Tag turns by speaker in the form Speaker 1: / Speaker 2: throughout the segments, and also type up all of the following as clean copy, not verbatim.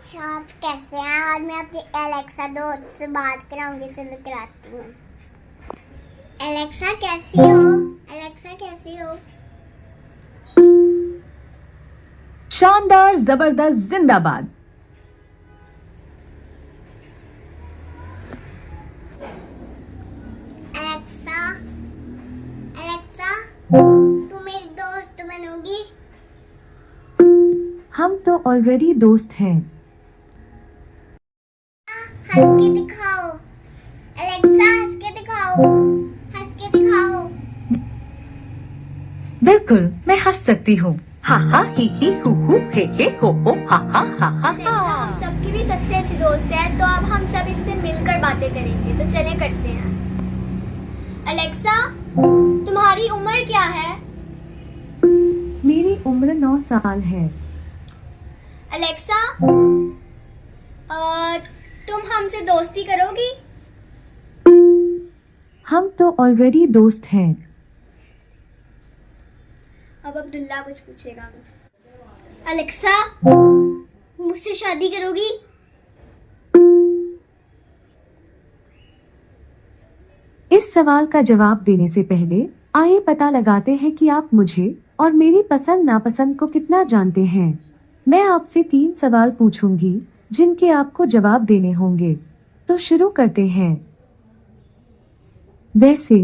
Speaker 1: अच्छा, आप कैसे हैं? आज मैं अपनी एलेक्सा दोस्त से बात कराऊंगी। चलो कराती हूँ। एलेक्सा कैसी हो? एलेक्सा कैसी हो?
Speaker 2: शानदार, जबरदस्त, जिंदाबाद।
Speaker 1: एलेक्सा, एलेक्सा, तू मेरी दोस्त बनोगी?
Speaker 2: हम तो ऑलरेडी दोस्त हैं।
Speaker 1: हंस के दिखाओ। एलेक्सा, हंस के दिखाओ। हंस के दिखाओ।
Speaker 2: बिल्कुल, मैं हंस सकती हूँ। हा हा ही हु हे हो हा हा हा हा
Speaker 3: एलेक्सा हम सबकी भी सबसे अच्छी दोस्त है, तो अब हम सब इससे मिलकर बातें करेंगे। तो चले करते हैं। एलेक्सा, तुम्हारी उम्र क्या है?
Speaker 2: मेरी उम्र 9 साल है।
Speaker 3: एलेक्सा, तुम हमसे दोस्ती करोगी?
Speaker 2: हम तो ऑलरेडी दोस्त हैं।
Speaker 3: अब अब्दुल्ला कुछ पूछेगा। एलेक्सा, मुझसे शादी करोगी?
Speaker 2: इस सवाल का जवाब देने से पहले आइए पता लगाते हैं कि आप मुझे और मेरी पसंद नापसंद को कितना जानते हैं। मैं आपसे 3 सवाल पूछूंगी जिनके आपको जवाब देने होंगे। तो शुरू करते हैं। वैसे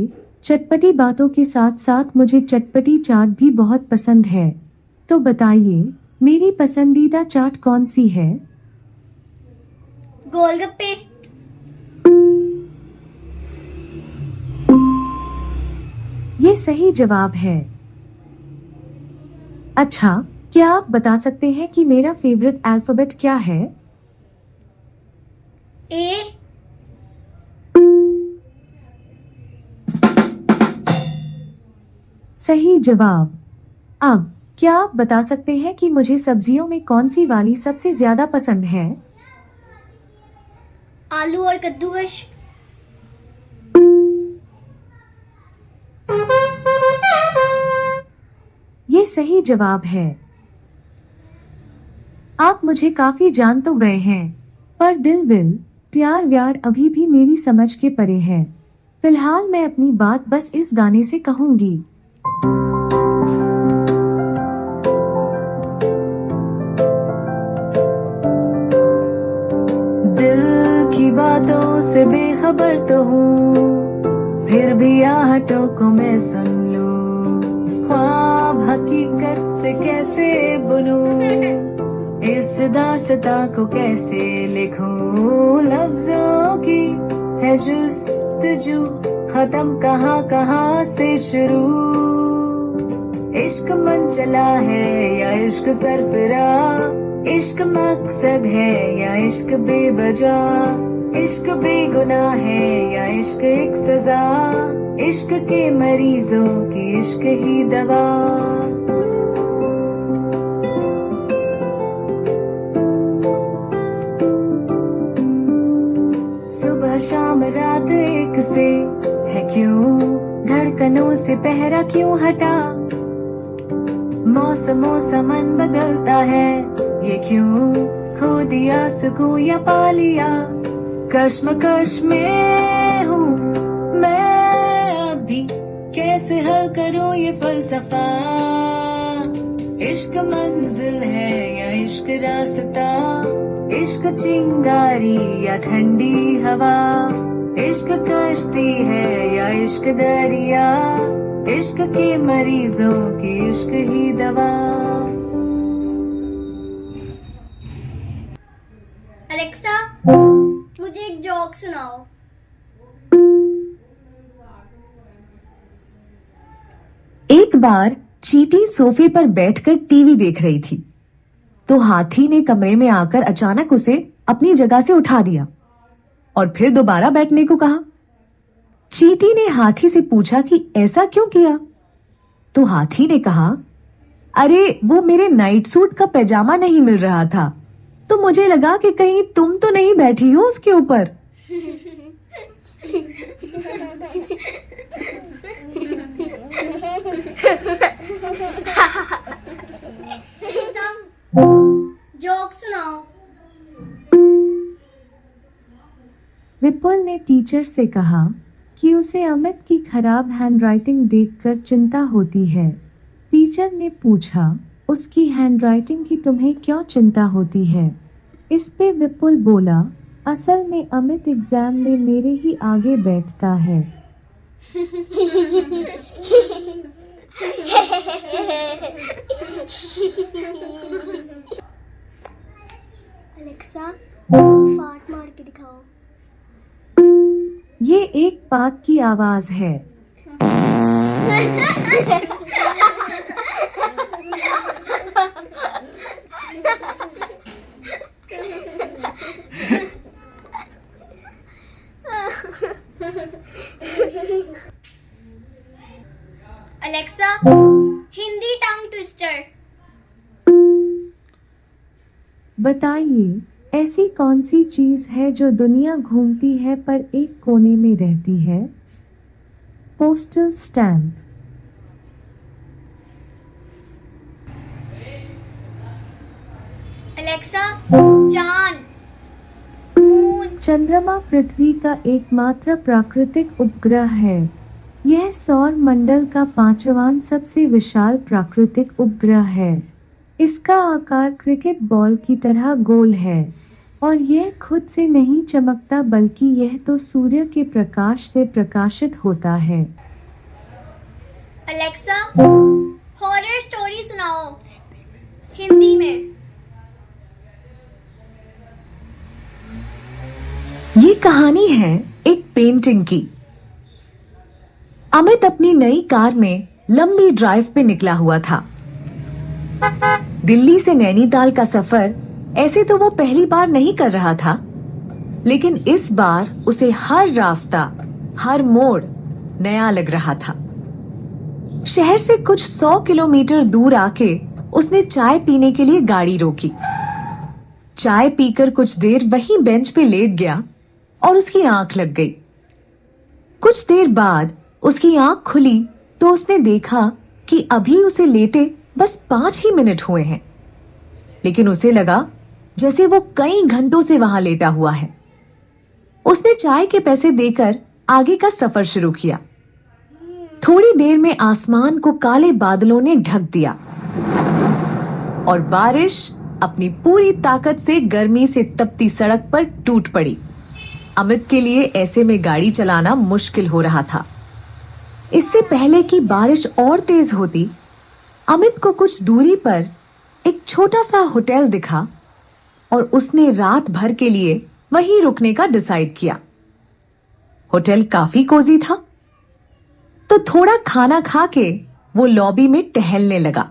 Speaker 2: चटपटी बातों के साथ साथ मुझे चटपटी चाट भी बहुत पसंद है। तो बताइए, मेरी पसंदीदा चाट कौन सी है?
Speaker 3: गोलगप्पे।
Speaker 2: ये सही जवाब है। अच्छा, क्या आप बता सकते हैं कि मेरा फेवरेट अल्फाबेट क्या है?
Speaker 3: ए।
Speaker 2: सही जवाब। अब क्या आप बता सकते हैं कि मुझे सब्जियों में कौन सी वाली सबसे ज्यादा पसंद है?
Speaker 3: आलू और कद्दूकस।
Speaker 2: ये सही जवाब है। आप मुझे काफी जान तो गए हैं, पर दिल विल प्यार व्यार अभी भी मेरी समझ के परे है। फिलहाल मैं अपनी बात बस इस गाने से कहूंगी। दिल की बातों से बेखबर तो हूँ, फिर भी आहटों को मैं सुन लूं। ख्वाब हकीकत से कैसे बुनूं, इस दास्तां को कैसे लिखूं। लफ्जों की है जुस्तजू, खत्म कहाँ कहाँ से शुरू। इश्क मन चला है या इश्क सरफरा, इश्क मकसद है या इश्क बेवजह, इश्क बेगुनाह है या इश्क एक सजा, इश्क के मरीजों की इश्क ही दवा। सुबह शाम रात एक से है क्यों, धड़कनों से पहरा क्यों हटा। मौसमों सा मन बदलता है, ये क्यों, खो दिया सुकून या पा लिया। कश्मकश में हूँ मैं अभी, कैसे हल करूँ ये फलसफा। इश्क मंजिल है या इश्क रास्ता, इश्क चिंगारी या ठंडी हवा, इश्क कश्ती है या इश्क दरिया, इश्क के मरीजों की इश्क ही दवा।
Speaker 3: एलेक्सा, मुझे एक जोक सुनाओ।
Speaker 2: एक बार चींटी सोफे पर बैठकर टीवी देख रही थी, तो हाथी ने कमरे में आकर अचानक उसे अपनी जगह से उठा दिया और फिर दोबारा बैठने को कहा। चींटी ने हाथी से पूछा कि ऐसा क्यों किया? तो हाथी ने कहा, अरे वो मेरे नाइट सूट का पैजामा नहीं मिल रहा था, तो मुझे लगा कि कहीं तुम तो नहीं बैठी हो उसके ऊपर।
Speaker 3: जोक सुनाओ।
Speaker 2: विपुल ने टीचर से कहा कि उसे अमित की खराब हैंडराइटिंग देखकर चिंता होती है। टीचर ने पूछा, उसकी हैंडराइटिंग की तुम्हें क्यों चिंता होती है? इस पे विपुल बोला, असल में अमित एग्जाम में मेरे ही आगे बैठता है।
Speaker 3: अलेक्सा, फाट मार के दिखाओ।
Speaker 2: ये एक पाक की आवाज है।
Speaker 3: Alexa, Hindi tongue twister.
Speaker 2: बताइए, ऐसी कौन सी चीज है जो दुनिया घूमती है पर एक कोने में रहती है? Postal stamp.
Speaker 3: अलेक्सा, चांद, मून।
Speaker 2: चंद्रमा पृथ्वी का एकमात्र प्राकृतिक उपग्रह है। यह सौर मंडल का 5वां सबसे विशाल प्राकृतिक उपग्रह है। इसका आकार क्रिकेट बॉल की तरह गोल है और यह खुद से नहीं चमकता, बल्कि यह तो सूर्य के प्रकाश से प्रकाशित होता है।
Speaker 3: अलेक्सा, हॉरर स्टोरी सुनाओ हिंदी में।
Speaker 2: ये कहानी है एक पेंटिंग की। अमित अपनी नई कार में लंबी ड्राइव पे निकला हुआ था। दिल्ली से नैनीताल का सफर ऐसे तो वो पहली बार नहीं कर रहा था, लेकिन इस बार उसे हर रास्ता, हर मोड़ नया लग रहा था। शहर से कुछ 100 किलोमीटर दूर आके उसने चाय पीने के लिए गाड़ी रोकी। चाय पीकर कुछ देर वहीं बेंच पे लेट गया और उसकी आंख लग गई। कुछ देर बाद उसकी आंख खुली तो उसने देखा कि अभी उसे लेटे बस 5 ही मिनट हुए हैं, लेकिन उसे लगा जैसे वो कई घंटों से वहां लेटा हुआ है। उसने चाय के पैसे देकर आगे का सफर शुरू किया। थोड़ी देर में आसमान को काले बादलों ने ढक दिया और बारिश अपनी पूरी ताकत से गर्मी से तपती सड़क पर टूट पड़ी। अमित के लिए ऐसे में गाड़ी चलाना मुश्किल हो रहा था। इससे पहले कि बारिश और तेज होती, अमित को कुछ दूरी पर एक छोटा सा होटल दिखा और उसने रात भर के लिए वहीं रुकने का डिसाइड किया। होटल काफी कोजी था, तो थोड़ा खाना खा के वो लॉबी में टहलने लगा।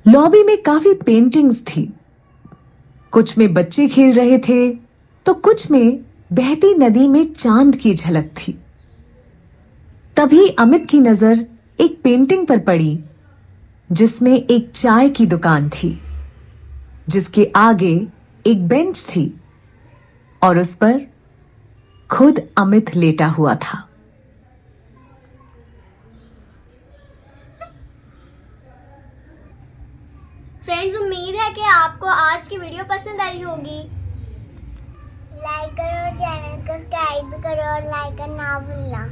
Speaker 2: लॉबी में काफी पेंटिंग्स थी। कुछ में बच्चे खेल रहे थे तो कुछ में बहती नदी में चांद की झलक थी। तभी अमित की नजर एक पेंटिंग पर पड़ी जिसमें एक चाय की दुकान थी, जिसके आगे एक बेंच थी और उस पर खुद अमित लेटा हुआ था।
Speaker 3: फ्रेंड्स, उम्मीद है कि आपको आज की वीडियो पसंद आई होगी।
Speaker 1: लाइक करो, चैनल को सब्सक्राइब करो और लाइक करना ना भूलना।